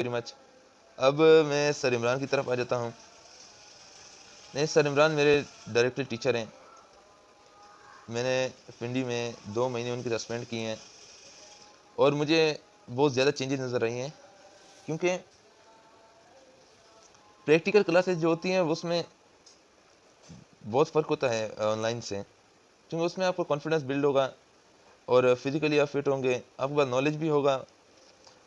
Very much. اب میں سر عمران کی طرف آ جاتا ہوں. نہیں، سر عمران میرے ڈائریکٹلی ٹیچر ہیں. میں نے پنڈی میں 2 مہینے ان کی سسپینڈ کیے ہیں اور مجھے بہت زیادہ چینجز نظر رہی ہیں، کیونکہ پریکٹیکل کلاسز جو ہوتی ہیں اس میں بہت فرق ہوتا ہے آن لائن سے، کیونکہ اس میں آپ کو کانفیڈنس بلڈ ہوگا اور فزیکلی آپ فٹ ہوں گے، آپ کے پاس نالج بھی ہوگا.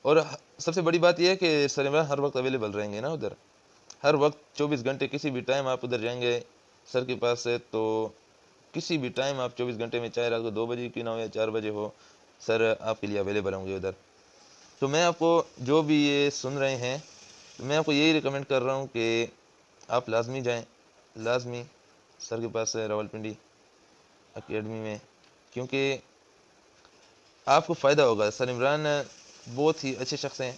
اور سب سے بڑی بات یہ ہے کہ سر عمران ہر وقت اویلیبل رہیں گے نا ادھر، ہر وقت 24 گھنٹے. کسی بھی ٹائم آپ ادھر جائیں گے سر کے پاس سے تو کسی بھی ٹائم آپ 24 گھنٹے میں، چاہے رات کو 2 بجے کی نہ ہو یا 4 بجے ہو، سر آپ کے لیے اویلیبل ہوں گے ادھر. تو میں آپ کو جو بھی یہ سن رہے ہیں، میں آپ کو یہی ریکمینڈ کر رہا ہوں کہ آپ لازمی جائیں، لازمی سر کے پاس راولپنڈی اکیڈمی میں، کیونکہ آپ کو فائدہ ہوگا. سر عمران بہت ہی اچھے شخص ہیں،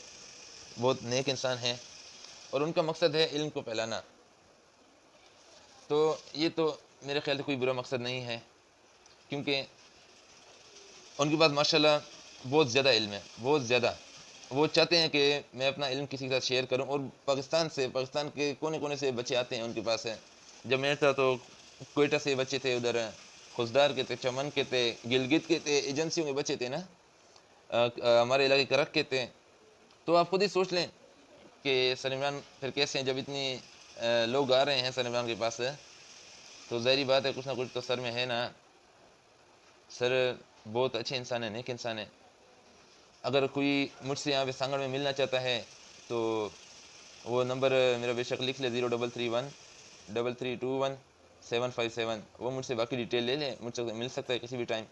بہت نیک انسان ہیں، اور ان کا مقصد ہے علم کو پھیلانا. تو یہ تو میرے خیال سے کوئی برا مقصد نہیں ہے، کیونکہ ان کے پاس ماشاءاللہ بہت زیادہ علم ہے، بہت زیادہ. وہ چاہتے ہیں کہ میں اپنا علم کسی کے ساتھ شیئر کروں، اور پاکستان کے کونے کونے سے بچے آتے ہیں ان کے پاس. جب میں تھا تو کوئٹہ سے بچے تھے، ادھر خوزدار کے تھے، چمن کے تھے، گلگت کے تھے، ایجنسیوں کے بچے تھے نا، ہمارے علاقے کرک کے تھے. تو آپ خود ہی سوچ لیں کہ سر عمران پھر کیسے ہیں. جب اتنی لوگ آ رہے ہیں سر عمران کے پاس، تو ظاہری بات ہے کچھ نہ کچھ تو سر میں ہے نا. سر بہت اچھے انسان ہیں، نیک انسان ہیں. اگر کوئی مجھ سے یہاں پہ سانگڑ میں ملنا چاہتا ہے تو وہ نمبر میرا بے شک لکھ لے، 03313321 وہ مجھ سے باقی ڈیٹیل لے لیں. مجھ سے مل سکتا ہے کسی بھی ٹائم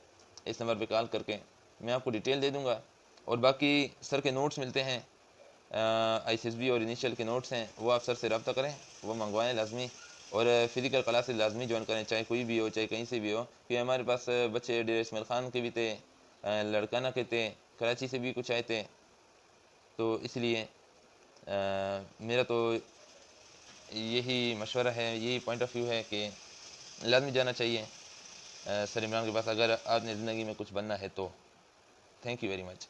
اس نمبر پہ کال کر کے، میں آپ کو ڈیٹیل دے دوں گا. اور باقی سر کے نوٹس ملتے ہیں، آئی سی ایس بی اور انیشیل کے نوٹس ہیں، وہ آپ سر سے رابطہ کریں، وہ منگوائیں لازمی. اور فزیکل کلاسز لازمی جوائن کریں، چاہے کوئی بھی ہو، چاہے کہیں سے بھی ہو. کیونکہ ہمارے پاس بچے ڈیر اسماعیل خان کے بھی تھے، لڑکانہ کے تھے، کراچی سے بھی کچھ آئے تھے. تو اس لیے میرا تو یہی مشورہ ہے، یہی پوائنٹ آف ویو ہے کہ لازمی جانا چاہیے سر عمران کے پاس اگر آپ نے زندگی میں کچھ بننا ہے تو. Thank you very much.